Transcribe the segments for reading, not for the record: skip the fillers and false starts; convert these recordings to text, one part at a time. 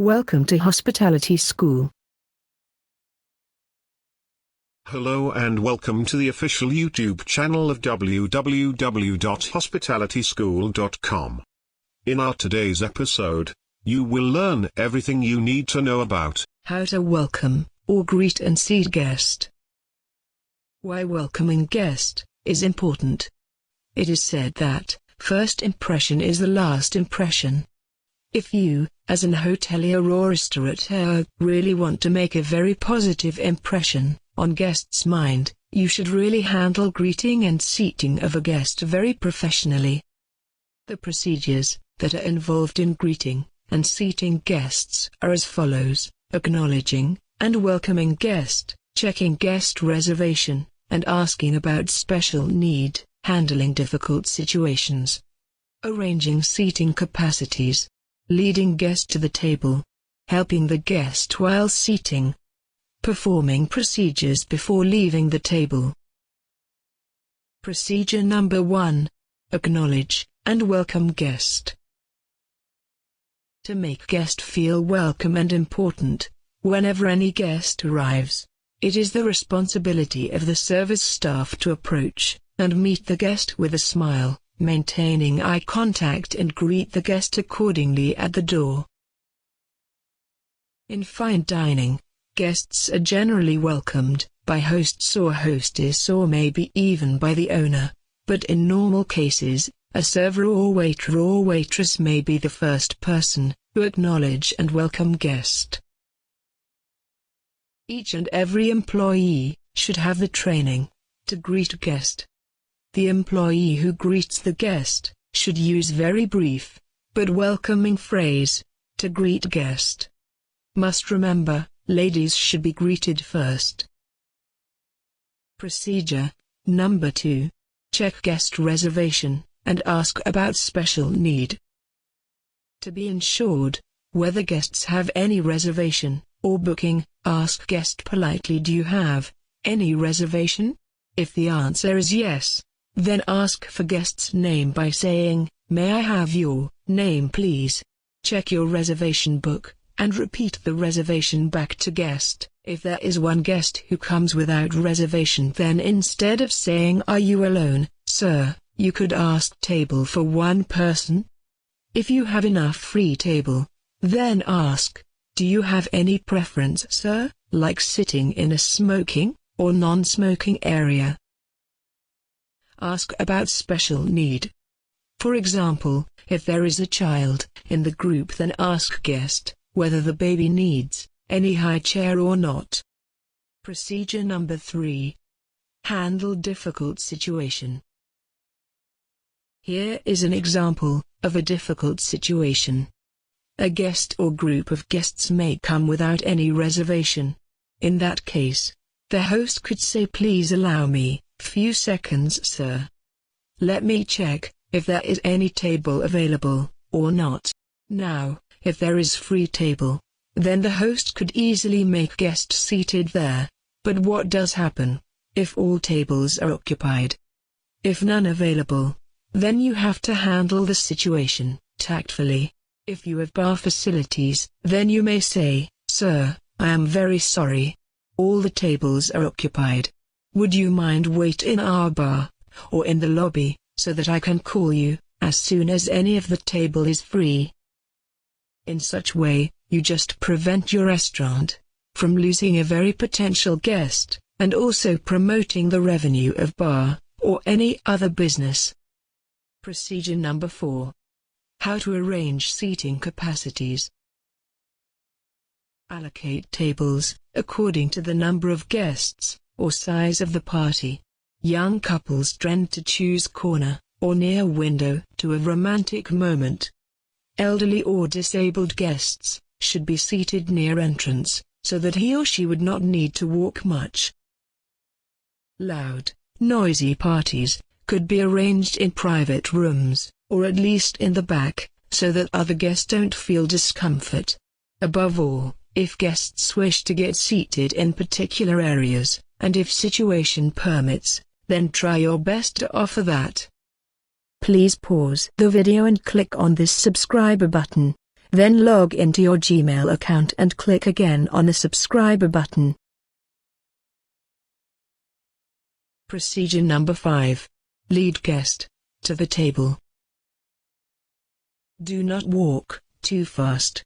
Welcome to Hospitality School. Hello and welcome to the official YouTube channel of www.hospitalityschool.com. In our today's episode, you will learn everything you need to know about how to welcome or greet and seat guest. Why welcoming guest is important. It is said that first impression is the last impression. If you, as an hotelier or restaurateur, really want to make a very positive impression on guests' mind, you should really handle greeting and seating of a guest very professionally. The procedures that are involved in greeting and seating guests are as follows: acknowledging and welcoming guest, checking guest reservation, and asking about special need, handling difficult situations, arranging seating capacities, leading guest to the table, helping the guest while seating, performing procedures before leaving the table. Procedure number 1. Acknowledge and welcome guest. To make guest feel welcome and important, whenever any guest arrives, it is the responsibility of the service staff to approach and meet the guest with a smile, maintaining eye contact, and greet the guest accordingly at the door. In fine dining, guests are generally welcomed by hosts or hostess, or maybe even by the owner, but in normal cases, a server or waiter or waitress may be the first person to acknowledge and welcome guest. Each and every employee should have the training to greet a guest. The employee who greets the guest should use very brief but welcoming phrase to greet guest. Must remember, ladies should be greeted first. Procedure number 2. Check guest reservation and ask about special need. To be ensured whether guests have any reservation or booking, ask guest politely, "Do you have any reservation?" If the answer is yes, then ask for guest's name by saying, "May I have your name please?" Check your reservation book and repeat the reservation back to guest. If there is one guest who comes without reservation, then instead of saying, "Are you alone, sir?" you could ask, "Table for one person?" If you have enough free table, then ask, "Do you have any preference, sir, like sitting in a smoking or non-smoking area?" Ask about special need. For example, if there is a child in the group, then ask guest whether the baby needs any high chair or not. Procedure number 3. Handle difficult situation. Here is an example of a difficult situation. A guest or group of guests may come without any reservation. In that case, the host could say, "Please allow me few seconds, sir. Let me check if there is any table available or not." Now, if there is free table, then the host could easily make guest seated there. But what does happen if all tables are occupied? If none available, then you have to handle the situation tactfully. If you have bar facilities, then you may say, "Sir, I am very sorry. All the tables are occupied. Would you mind wait in our bar or in the lobby so that I can call you as soon as any of the table is free?" In such way, you just prevent your restaurant from losing a very potential guest, and also promoting the revenue of bar or any other business. Procedure number 4. How to arrange seating capacities. Allocate tables according to the number of guests or size of the party. Young couples tend to choose corner or near window to a romantic moment. Elderly or disabled guests should be seated near entrance, so that he or she would not need to walk much. Loud, noisy parties could be arranged in private rooms, or at least in the back, so that other guests don't feel discomfort. Above all, if guests wish to get seated in particular areas, and if situation permits, then try your best to offer that. Please pause the video and click on this subscribe button. Then log into your Gmail account and click again on the subscribe button. Procedure number 5. Lead guest to the table. Do not walk too fast.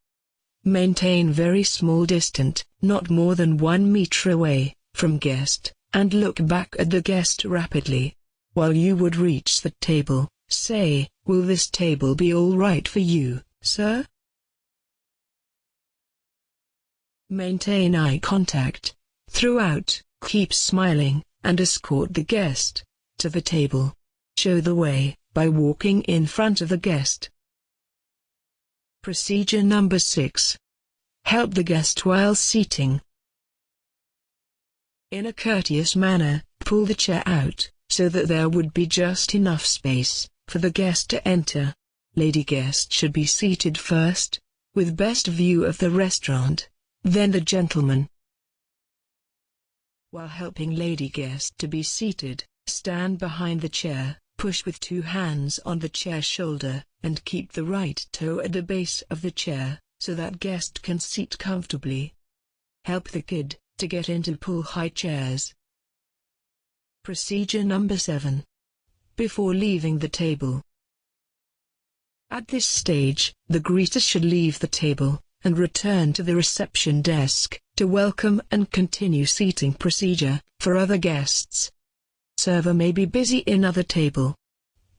Maintain very small distance, not more than 1 meter away from guest, and look back at the guest rapidly. While you would reach the table, say, "Will this table be all right for you, sir?" Maintain eye contact throughout, keep smiling, and escort the guest to the table. Show the way by walking in front of the guest. Procedure number 6. Help the guest while seating. In a courteous manner, pull the chair out, so that there would be just enough space for the guest to enter. Lady guest should be seated first, with best view of the restaurant, then the gentleman. While helping lady guest to be seated, stand behind the chair, push with 2 hands on the chair shoulder, and keep the right toe at the base of the chair, so that guest can sit comfortably. Help the kid to get into pull high chairs. Procedure number 7. Before leaving the table. At this stage, the greeter should leave the table and return to the reception desk to welcome and continue seating procedure for other guests. Server may be busy in other table.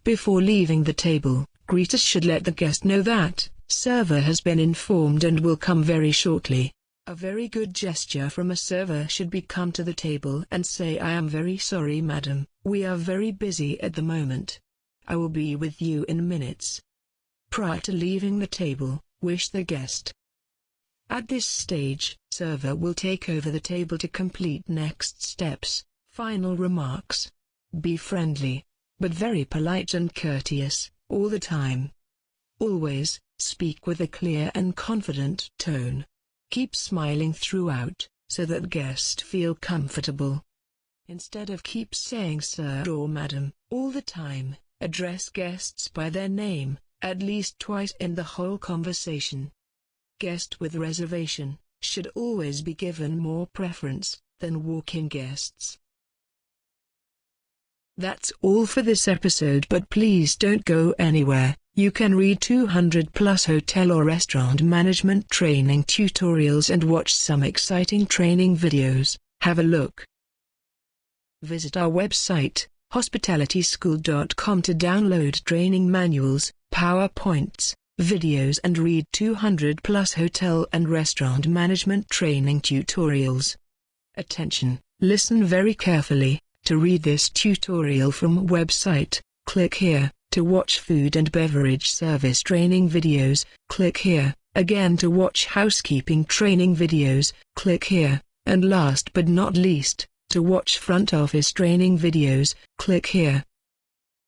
Before leaving the table, greeter should let the guest know that server has been informed and will come very shortly. A very good gesture from a server should be come to the table and say, "I am very sorry madam, we are very busy at the moment. I will be with you in minutes." Prior to leaving the table, wish the guest. At this stage, server will take over the table to complete next steps. Final remarks. Be friendly, but very polite and courteous, all the time. Always, speak with a clear and confident tone. Keep smiling throughout, so that guests feel comfortable. Instead of keep saying sir or madam all the time, address guests by their name, at least twice in the whole conversation. Guest with reservation should always be given more preference than walk-in guests. That's all for this episode, but please don't go anywhere. You can read 200+ hotel or restaurant management training tutorials and watch some exciting training videos. Have a look. Visit our website, hospitalityschool.com, to download training manuals, PowerPoints, videos and read 200+ hotel and restaurant management training tutorials. Attention, listen very carefully. To read this tutorial from website, click here. To watch food and beverage service training videos, click here. Again, to watch housekeeping training videos, click here. And last but not least, to watch front office training videos, click here.